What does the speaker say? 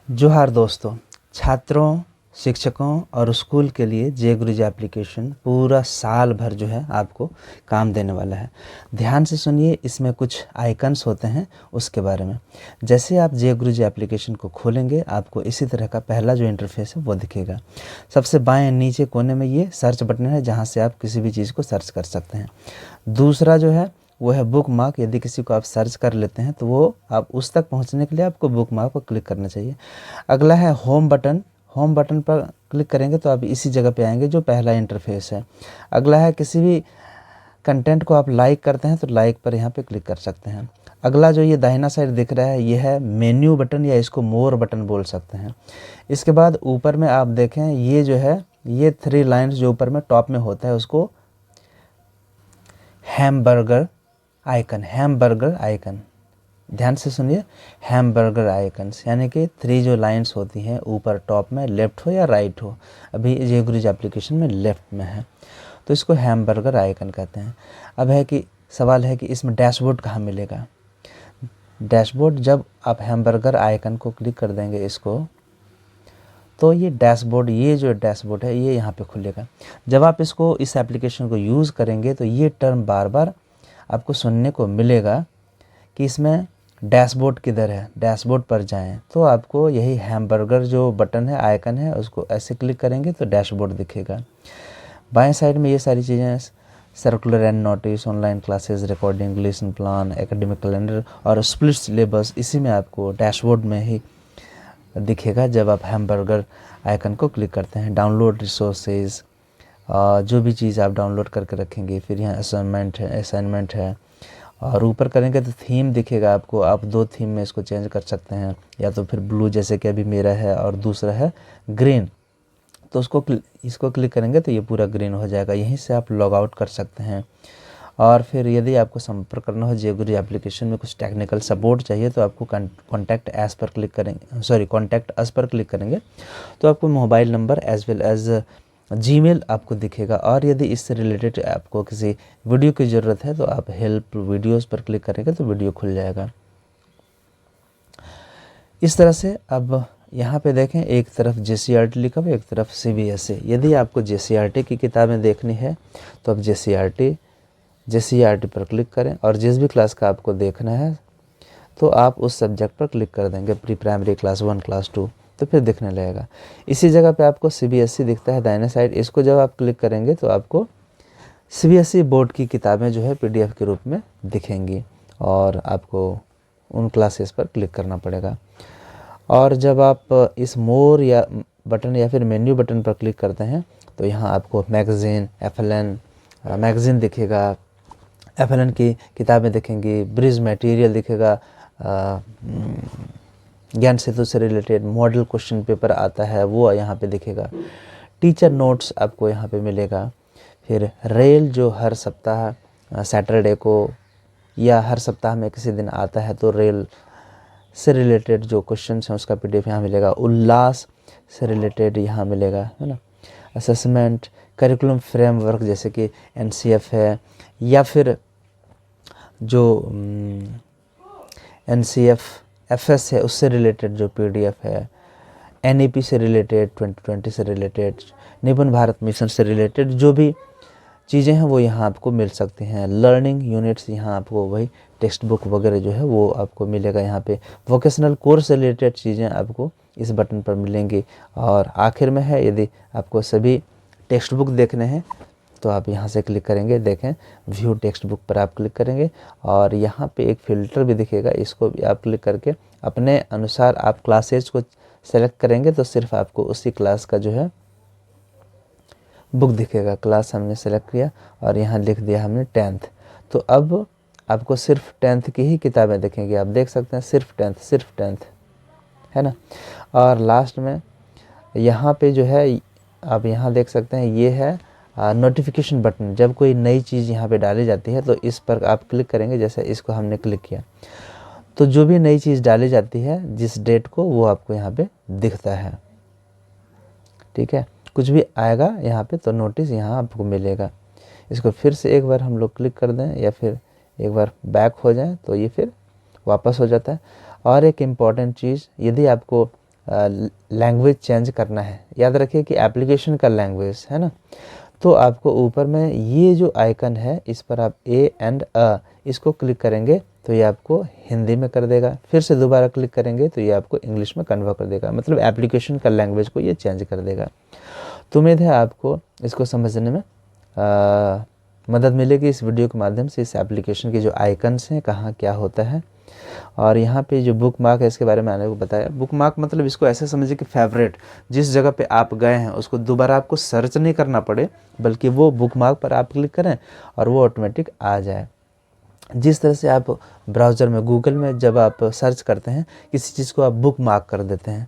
जोहार दोस्तों, छात्रों, शिक्षकों और स्कूल के लिए जे गुरुजी एप्लीकेशन पूरा साल भर जो है आपको काम देने वाला है। ध्यान से सुनिए, इसमें कुछ आइकन्स होते हैं उसके बारे में। जैसे आप जे गुरुजी एप्लीकेशन को खोलेंगे, आपको इसी तरह का पहला जो इंटरफेस है वो दिखेगा। सबसे बाएं नीचे कोने में ये सर्च बटन है, जहाँ से आप किसी भी चीज़ को सर्च कर सकते हैं। दूसरा जो है वो है बुक मार्क। यदि किसी को आप सर्च कर लेते हैं तो वो आप उस तक पहुंचने के लिए आपको बुक मार्क पर क्लिक करना चाहिए। अगला है होम बटन। होम बटन पर क्लिक करेंगे तो आप इसी जगह पे आएंगे जो पहला इंटरफेस है। अगला है किसी भी कंटेंट को आप लाइक करते हैं तो लाइक पर यहाँ पे क्लिक कर सकते हैं। अगला जो ये दाहिना साइड दिख रहा है ये है मेन्यू बटन, या इसको मोर बटन बोल सकते हैं। इसके बाद ऊपर में आप देखें ये जो है ये 3 लाइन्स जो ऊपर में टॉप में होता है उसको हैमबर्गर आइकन, ध्यान से सुनिए, हैमबर्गर आइकन्स, यानी कि 3 जो लाइंस होती हैं ऊपर टॉप में, लेफ़्ट हो या राइट हो। अभी जे गुरुजी एप्लीकेशन में लेफ़्ट में है तो इसको हैमबर्गर आइकन कहते हैं। अब है कि सवाल है कि इसमें डैशबोर्ड कहाँ मिलेगा। डैशबोर्ड, जब आप हैमबर्गर आइकन को क्लिक कर देंगे इसको, तो ये डैशबोर्ड, ये जो डैशबोर्ड है ये यहाँ पे खुलेगा। जब आप इसको इस एप्लीकेशन को यूज़ करेंगे तो ये टर्म बार बार आपको सुनने को मिलेगा कि इसमें डैशबोर्ड किधर है, डैशबोर्ड पर जाएं। तो आपको यही हैमबर्गर जो बटन है, आइकन है, उसको ऐसे क्लिक करेंगे तो डैशबोर्ड दिखेगा। बाएं साइड में ये सारी चीज़ें, circular and notice, online classes, recording, lesson plan, academic calendar और स्प्लिट सिलेबस, इसी में आपको डैशबोर्ड में ही दिखेगा जब आप हैमबर्गर आइकन को क्लिक करते हैं। डाउनलोड रिसोर्सेज, जो भी चीज़ आप डाउनलोड करके रखेंगे, फिर यहाँ असाइनमेंट है और ऊपर करेंगे तो थीम दिखेगा आपको। आप 2 थीम में इसको चेंज कर सकते हैं, या तो फिर ब्लू जैसे कि अभी मेरा है और दूसरा है ग्रीन। तो इसको क्लिक करेंगे तो ये पूरा ग्रीन हो जाएगा। यहीं से आप लॉग आउट कर सकते हैं। और फिर यदि आपको संपर्क करना हो जे गुरुजी एप्लीकेशन में, कुछ टेक्निकल सपोर्ट चाहिए, तो आपको कॉन्टैक्ट अस पर क्लिक करेंगे तो आपको mobile number as well as Gmail आपको दिखेगा। और यदि इससे रिलेटेड आपको किसी वीडियो की ज़रूरत है तो आप हेल्प वीडियोस पर क्लिक करेंगे तो वीडियो खुल जाएगा। इस तरह से अब यहाँ पे देखें, एक तरफ JCERT लिखा हुआ, एक तरफ CBSE। यदि आपको JCERT की किताबें देखनी है तो आप JCERT पर क्लिक करें, और जिस भी क्लास का आपको देखना है तो आप उस सब्जेक्ट पर क्लिक कर देंगे, प्री प्राइमरी क्लास 1, क्लास 2, तो फिर दिखने लगेगा। इसी जगह पे आपको CBSE दिखता है दाहिने साइड। इसको जब आप क्लिक करेंगे तो आपको CBSE बोर्ड की किताबें जो है PDF के रूप में दिखेंगी, और आपको उन क्लासेस पर क्लिक करना पड़ेगा। और जब आप इस मोर या बटन या फिर मेन्यू बटन पर क्लिक करते हैं तो यहाँ आपको मैगज़ीन, FLN मैगज़ीन दिखेगा, FLN की किताबें दिखेंगी, ब्रिज मटेरियल दिखेगा, ज्ञान सेतु से रिलेटेड मॉडल क्वेश्चन पेपर आता है वो यहाँ पे दिखेगा। टीचर नोट्स आपको यहाँ पे मिलेगा। फिर रेल जो हर सप्ताह सैटरडे को या हर सप्ताह में किसी दिन आता है तो रेल से रिलेटेड जो क्वेश्चन हैं उसका PDF यहाँ मिलेगा। उल्लास से रिलेटेड यहाँ मिलेगा, है ना। असेसमेंट, करिकुलम फ्रेमवर्क जैसे कि NCF है, या फिर जो NCF FS है उससे रिलेटेड जो PDF है, NEP से रिलेटेड, 2020 से रिलेटेड, निपुण भारत मिशन से रिलेटेड जो भी चीज़ें हैं वो यहाँ आपको मिल सकती हैं। लर्निंग यूनिट्स, यहाँ आपको वही टेक्स्ट बुक वगैरह जो है वो आपको मिलेगा। यहाँ पे वोकेशनल कोर्स से रिलेटेड चीज़ें आपको इस बटन पर मिलेंगी। और आखिर में है, यदि आपको सभी टेक्स्ट बुक देखने हैं तो आप यहाँ से क्लिक करेंगे, देखें व्यू टेक्स्ट बुक पर आप क्लिक करेंगे और यहाँ पे एक फ़िल्टर भी दिखेगा, इसको भी आप क्लिक करके अपने अनुसार आप क्लासेज को सेलेक्ट करेंगे तो सिर्फ आपको उसी क्लास का जो है बुक दिखेगा। क्लास हमने सेलेक्ट किया और यहाँ लिख दिया हमने 10th, तो अब आपको सिर्फ 10th की ही किताबें दिखेंगी। आप देख सकते हैं सिर्फ 10th है ना। और लास्ट में यहाँ पे जो है आप यहाँ देख सकते हैं ये है नोटिफिकेशन बटन। जब कोई नई चीज़ यहाँ पे डाली जाती है तो इस पर आप क्लिक करेंगे। जैसे इसको हमने क्लिक किया तो जो भी नई चीज़ डाली जाती है जिस डेट को, वो आपको यहाँ पे दिखता है, ठीक है। कुछ भी आएगा यहाँ पे तो नोटिस यहाँ आपको मिलेगा। इसको फिर से एक बार हम लोग क्लिक कर दें या फिर एक बार बैक हो जाए तो ये फिर वापस हो जाता है। और एक इम्पॉर्टेंट चीज़, यदि आपको लैंग्वेज चेंज करना है, याद रखिए कि एप्लीकेशन का लैंग्वेज है ना, तो आपको ऊपर में ये जो आइकन है इस पर आप ए एंड अ इसको क्लिक करेंगे तो ये आपको हिंदी में कर देगा, फिर से दोबारा क्लिक करेंगे तो ये आपको इंग्लिश में कन्वर्ट कर देगा, मतलब एप्लीकेशन का लैंग्वेज को ये चेंज कर देगा। तो उम्मीद है आपको इसको समझने में मदद मिलेगी इस वीडियो के माध्यम से। इस एप्लीकेशन के जो आइकन्स हैं, कहाँ क्या होता है, और यहाँ पे जो बुक मार्क है इसके बारे में मैंने को बताया। बुक मार्क मतलब इसको ऐसे समझिए कि फेवरेट, जिस जगह पे आप गए हैं उसको दोबारा आपको सर्च नहीं करना पड़े, बल्कि वो बुक मार्क पर आप क्लिक करें और वो ऑटोमेटिक आ जाए। जिस तरह से आप ब्राउज़र में, गूगल में जब आप सर्च करते हैं किसी चीज़ को, आप बुक मार्क कर देते हैं,